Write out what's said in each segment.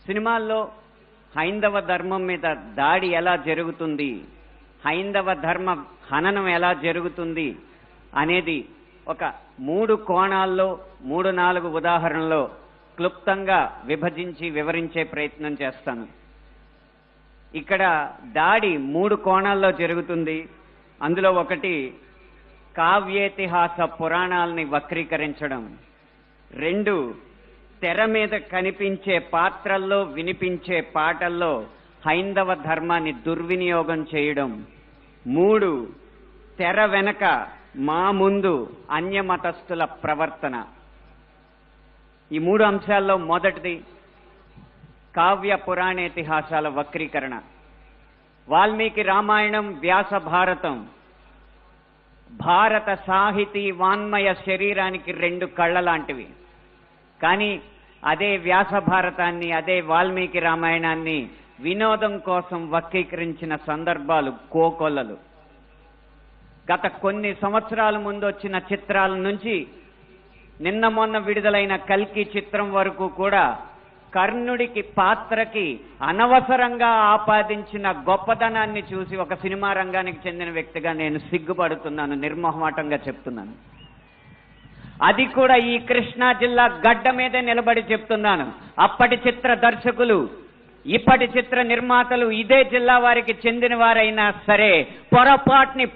సినిమాల్లో హైందవ ధర్మం మీద దాడి ఎలా జరుగుతుంది, హైందవ ధర్మ హననం ఎలా జరుగుతుంది అనేది ఒక 3 కోణాల్లో 3-4 ఉదాహరణలో క్లుప్తంగా విభజించి వివరించే ప్రయత్నం చేస్తాను. ఇక్కడ దాడి 3 కోణాల్లో జరుగుతుంది. అందులో ఒకటి కావ్యేతిహాస పురాణాలని వక్రీకరించడం, 2 తెర మీద కనిపించే పాత్రల్లో వినిపించే పాటల్లో హైందవ ధర్మాన్ని దుర్వినియోగం చేయడం, 3 తెర వెనక మా ముందు అన్యమతస్థుల ప్రవర్తన. ఈ 3 అంశాల్లో మొదటిది కావ్య పురాణేతిహాసాల వక్రీకరణ. వాల్మీకి రామాయణం, వ్యాస భారతం భారత సాహితీ వాన్మయ శరీరానికి 2 కళ్ళ లాంటివి. కానీ అదే వ్యాస భారతాన్ని, అదే వాల్మీకి రామాయణాన్ని వినోదం కోసం వక్రీకరించిన సందర్భాలు కోకొల్లలు. గత కొన్ని సంవత్సరాల ముందు వచ్చిన చిత్రాల నుంచి నిన్న మొన్న విడుదలైన కల్కి చిత్రం వరకు కూడా కర్ణుడికి పాత్రకి అనవసరంగా ఆపాదించిన గొప్పదనాన్ని చూసి ఒక సినిమా రంగానికి చెందిన వ్యక్తిగా నేను సిగ్గుపడుతున్నాను, నిర్మోహమాటంగా చెప్తున్నాను. అది కూడా ఈ కృష్ణా జిల్లా గడ్డ మీదే నిలబడి చెప్తున్నాను. అప్పటి చిత్ర దర్శకులు, ఇప్పటి చిత్ర నిర్మాతలు ఇదే జిల్లా వారికి చెందిన వారైనా సరే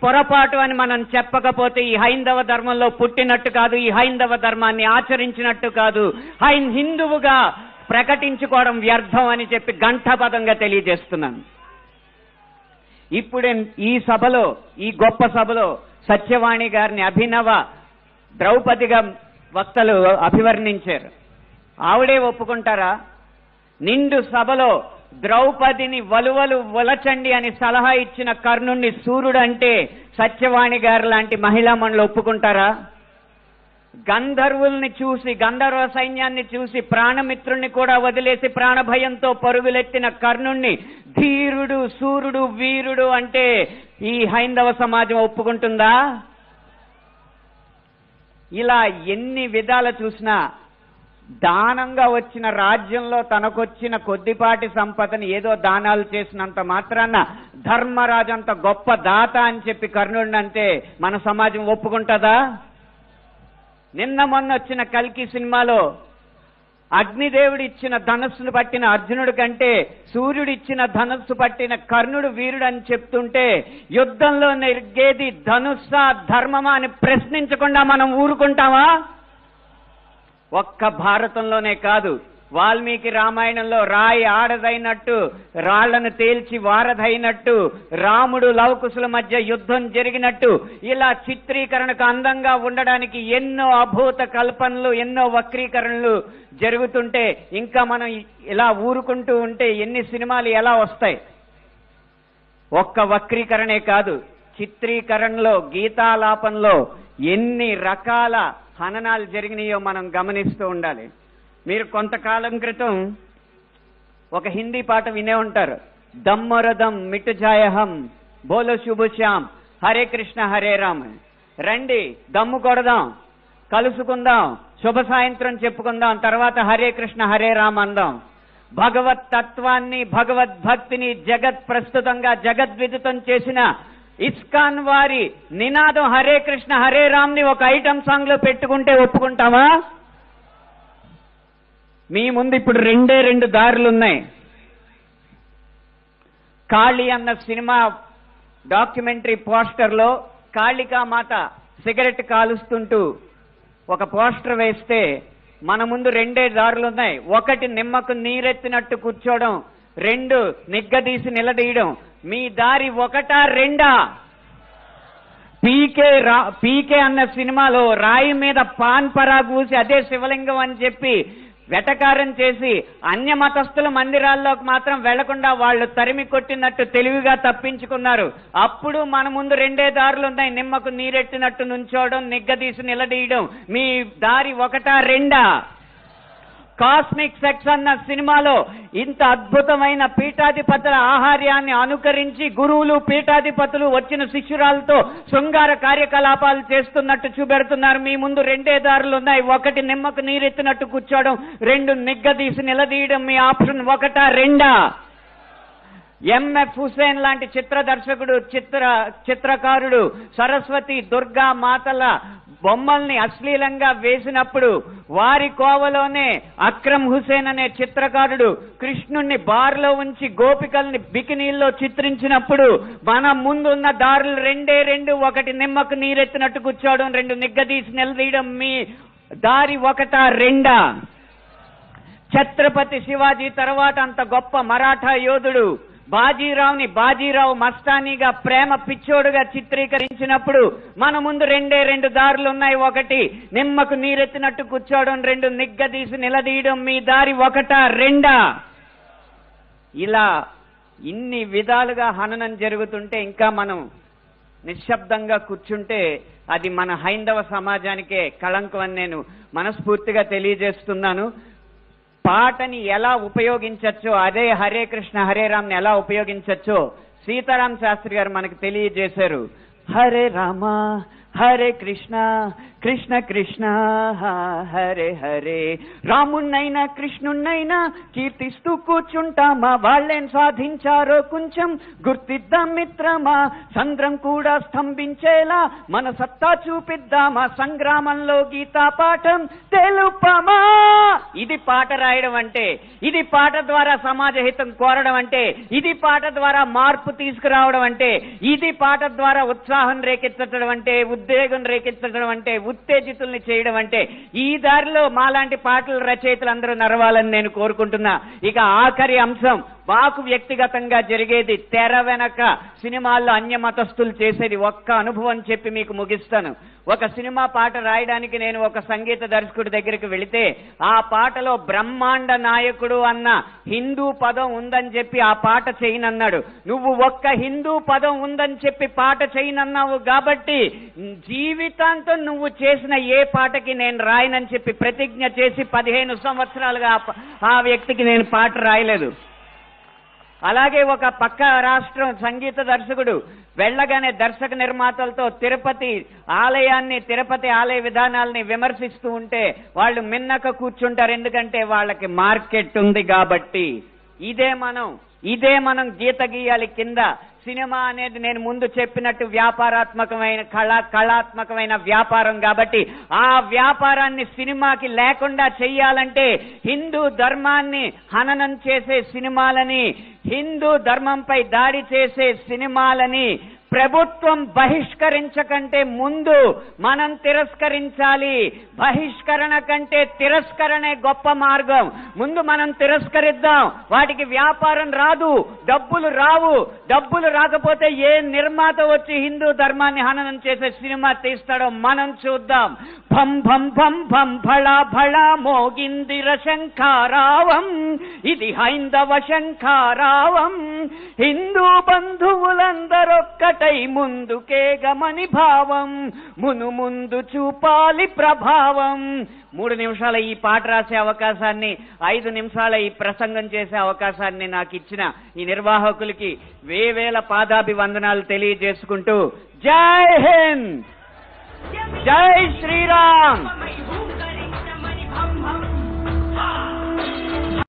పొరపాటు అని మనం చెప్పకపోతే ఈ హైందవ ధర్మంలో పుట్టినట్టు కాదు, ఈ హైందవ ధర్మాన్ని ఆచరించినట్టు కాదు, హిందువుగా ప్రకటించుకోవడం వ్యర్థం అని చెప్పి ఘంటాపథంగా తెలియజేస్తున్నాను. ఇప్పుడే ఈ సభలో, ఈ గొప్ప సభలో సత్యవాణి గారిని అభినవ ద్రౌపదిగా వక్తలు అభివర్ణించారు. ఆవిడే ఒప్పుకుంటారా? నిండు సభలో ద్రౌపదిని వలువలు వలచండి అని సలహా ఇచ్చిన కర్ణుణ్ణి సూర్యుడు అంటే సత్యవాణి గారు లాంటి మహిళా మండలి ఒప్పుకుంటారా? గంధర్వుల్ని చూసి, గంధర్వ సైన్యాన్ని చూసి ప్రాణమిత్రుణ్ణి కూడా వదిలేసి ప్రాణభయంతో పరుగులెత్తిన కర్ణుణ్ణి ధీరుడు, సూర్యుడు, వీరుడు అంటే ఈ హైందవ సమాజం ఒప్పుకుంటుందా? ఇలా ఎన్ని విధాలు చూసినా దానంగా వచ్చిన రాజ్యంలో తనకొచ్చిన కొద్దిపాటి సంపదని ఏదో దానాలు చేసినంత మాత్రాన ధర్మరాజు అంత గొప్ప దాత అని చెప్పి కర్ణుడిని అంటే మన సమాజం ఒప్పుకుంటుందా? నిన్న మొన్న వచ్చిన కల్కి సినిమాలో అగ్నిదేవుడు ఇచ్చిన ధనస్సును పట్టిన అర్జునుడి కంటే సూర్యుడిచ్చిన ధనస్సు పట్టిన కర్ణుడు వీరుడు అని చెప్తుంటే యుద్ధంలో నెగ్గేది ధనుస్సా ధర్మమా అని ప్రశ్నించకుండా మనం ఊరుకుంటామా? ఒక్క భారతంలోనే కాదు, వాల్మీకి రామాయణంలో రాయి ఆడదైనట్టు, రాళ్లను తేల్చి వారధైనట్టు, రాముడు లవకుశుల మధ్య యుద్ధం జరిగినట్టు, ఇలా చిత్రీకరణకు అందంగా ఉండడానికి ఎన్నో అభూత కల్పనలు, ఎన్నో వక్రీకరణలు జరుగుతుంటే ఇంకా మనం ఇలా ఊరుకుంటూ ఉంటే ఎన్ని సినిమాలు ఎలా వస్తాయి? ఒక్క వక్రీకరణే కాదు, చిత్రీకరణలో, గీతాలాపనలో ఎన్ని రకాల హననాలు జరిగినాయో మనం గమనిస్తూ ఉండాలి. మీరు కొంతకాలం క్రితం ఒక హిందీ పాట వినే ఉంటారు, దమ్మరదం మిట్ జాయహం బోలో శుభశ్యాం హరే కృష్ణ హరే రామ్. రండి దమ్ము కొడదాం, కలుసుకుందాం, శుభ సాయంత్రం చెప్పుకుందాం, తర్వాత హరే కృష్ణ హరే రామ్ అందాం. భగవత్ తత్వాన్ని, భగవద్భక్తిని జగత్ ప్రస్తుతంగా జగద్విదితం చేసిన ఇస్కాన్ వారి నినాదం హరే కృష్ణ హరే రామ్ ని ఒక ఐటమ్ సాంగ్ లో పెట్టుకుంటే ఒప్పుకుంటామా? మీ ముందు ఇప్పుడు 2 దారులున్నాయి. కాళీ అన్న సినిమా డాక్యుమెంటరీ పోస్టర్లో కాళికామాత సిగరెట్ కాలుస్తుంటూ ఒక పోస్టర్ వేస్తే మన ముందు 2 దారులున్నాయి. ఒకటి నిమ్మకు నీరెత్తినట్టు కూర్చోవడం, 2 నిగ్గదీసి నిలదీయడం. మీ దారి 1 2? పీకే అన్న సినిమాలో రాయి మీద పాన్ పరాగు ఊసి అదే శివలింగం అని చెప్పి వెటకారం చేసి అన్య మతస్థుల మందిరాల్లోకి మాత్రం వెళ్లకుండా వాళ్ళు తరిమి కొట్టినట్టు తెలివిగా తప్పించుకున్నారు. అప్పుడు మన ముందు 2 దారులు ఉన్నాయి, నిమ్మకు నీరెట్టినట్టు నుంచోవడం, నిగ్గదీసి నిలదీయడం. మీ దారి 1 2? కాస్మిక్ సెక్స్ అన్న సినిమాలో ఇంత అద్భుతమైన పీఠాధిపతుల ఆహార్యాన్ని అనుకరించి గురువులు పీఠాధిపతులు వచ్చిన శిష్యురాలతో శృంగార కార్యకలాపాలు చేస్తున్నట్టు చూపెడుతున్నారు. మీ ముందు రెండే దారులు ఉన్నాయి. ఒకటి నిమ్మకు నీరెత్తినట్టు కూర్చోవడం, రెండు నిగ్గదీసి నిలదీయడం. మీ ఆప్షన్ ఒకటా రెండా? ఎంఎఫ్ హుసేన్ లాంటి దర్శకుడు చిత్రకారుడు సరస్వతి దుర్గా మాతల బొమ్మల్ని అశ్లీలంగా వేసినప్పుడు వారి కోవలోనే అక్రమ్ హుసేన్ అనే చిత్రకారుడు కృష్ణుణ్ణి బార్లో ఉంచి గోపికల్ని బికినీల్లో చిత్రించినప్పుడు మన ముందున్న దారులు రెండే రెండు. ఒకటి నిమ్మకు నీరెత్తినట్టు కూర్చోవడం, రెండు నిగ్గదీసి నిలదీయడం. మీ దారి ఒకటా రెండా? ఛత్రపతి శివాజీ తర్వాత అంత గొప్ప మరాఠా యోధుడు బాజీరావుని బాజీరావు మస్తానీగా ప్రేమ పిచ్చోడుగా చిత్రీకరించినప్పుడు మన ముందు రెండే రెండు దారులు ఉన్నాయి. ఒకటి నిమ్మకు నీరెత్తినట్టు కూర్చోవడం, రెండు నిగ్గదీసి నిలదీయడం. మీ దారి ఒకటా రెండా? ఇలా ఇన్ని విధాలుగా హననం జరుగుతుంటే ఇంకా మనం నిశ్శబ్దంగా కూర్చుంటే అది మన హైందవ సమాజానికే కళంకం అని నేను మనస్ఫూర్తిగా తెలియజేస్తున్నాను. పాటని ఎలా ఉపయోగించచ్చో, అదే హరే కృష్ణ హరే రామ్ని ఎలా ఉపయోగించచ్చో సీతారాం శాస్త్రి గారు మనకు తెలియజేశారు. హరే రామ హరే కృష్ణ కృష్ణ కృష్ణ హరే హరే. రాముణ్ణైనా కృష్ణుణ్ణైనా కీర్తిస్తూ కూర్చుంటామా? వాళ్ళేం సాధించారో కొంచెం గుర్తిద్దాం మిత్రమా. సంద్రం కూడా స్తంభించేలా మన సత్తా చూపిద్దామా? సంగ్రామంలో గీతా పాఠం తెలుపమా. ఇది పాట రాయడం అంటే, ఇది పాట ద్వారా సమాజ హితం కోరడం అంటే, ఇది పాట ద్వారా మార్పు తీసుకురావడం అంటే, ఇది పాట ద్వారా ఉత్సాహం రేకెత్తడం అంటే, ఉద్వేగం రేకెత్తడం అంటే, ఉత్తేజితుల్ని చేయడం అంటే. ఈ దారిలో మాలాంటి పాటల రచయితలు అందరూ నడవాలని నేను కోరుకుంటున్నా. ఇక ఆఖరి అంశం మాకు వ్యక్తిగతంగా జరిగేది, తెర వెనక సినిమాల్లో అన్య మతస్థులు చేసేది ఒక్క అనుభవం చెప్పి మీకు ముగిస్తాను. ఒక సినిమా పాట రాయడానికి నేను ఒక సంగీత దర్శకుడి దగ్గరికి వెళితే ఆ పాటలో బ్రహ్మాండ నాయకుడు అన్న హిందూ పదం ఉందని చెప్పి ఆ పాట చేయనన్నాడు. నువ్వు ఒక్క హిందూ పదం ఉందని చెప్పి పాట చేయనన్నావు కాబట్టి జీవితాంతం నువ్వు చేసిన ఏ పాటకి నేను రాయనని చెప్పి ప్రతిజ్ఞ చేసి 15 సంవత్సరాలుగా ఆ వ్యక్తికి నేను పాట రాయలేదు. అలాగే ఒక పక్క రాష్ట్రం సంగీత దర్శకుడు వెళ్ళగానే దర్శక నిర్మాతలతో తిరుపతి ఆలయ విధానాలని విమర్శిస్తూ ఉంటే వాళ్ళు మిన్నక కూర్చుంటారు. ఎందుకంటే వాళ్ళకి మార్కెట్ ఉంది కాబట్టి. ఇదే మనం గీత గీయాలి కింద. సినిమా అనేది నేను ముందు చెప్పినట్టు వ్యాపారాత్మకమైన కళాత్మకమైన వ్యాపారం కాబట్టి ఆ వ్యాపారాన్ని సినిమాకి లేకుండా చెయ్యాలంటే హిందూ ధర్మాన్ని హననం చేసే సినిమాలని, హిందూ ధర్మంపై దాడి చేసే సినిమాలని ప్రభుత్వం బహిష్కరించకంటే ముందు మనం తిరస్కరించాలి. బహిష్కరణ కంటే తిరస్కరణే గొప్ప మార్గం. ముందు మనం తిరస్కరిద్దాం. వాటికి వ్యాపారం రాదు, డబ్బులు రావు. డబ్బులు రాకపోతే ఏ నిర్మాత వచ్చి హిందూ ధర్మాన్ని హననం చేసే సినిమా తీస్తాడో మనం చూద్దాం. భం భం భం భం భళా భళా మోగిందిర శంఖారావం, ఇది హైందవ శంఖారావం. హిందూ బంధువులందరొక్కటై ముందుకే గమని భావం, ముందు చూపాలి ప్రభావం. 3 నిమిషాల ఈ పాట రాసే అవకాశాన్ని, 5 నిమిషాల ఈ ప్రసంగం చేసే అవకాశాన్ని నాకు ఇచ్చిన ఈ నిర్వాహకులకి వేవేల పాదాభివందనాలు తెలియజేసుకుంటూ జై హింద్, జై శ్రీరామ్.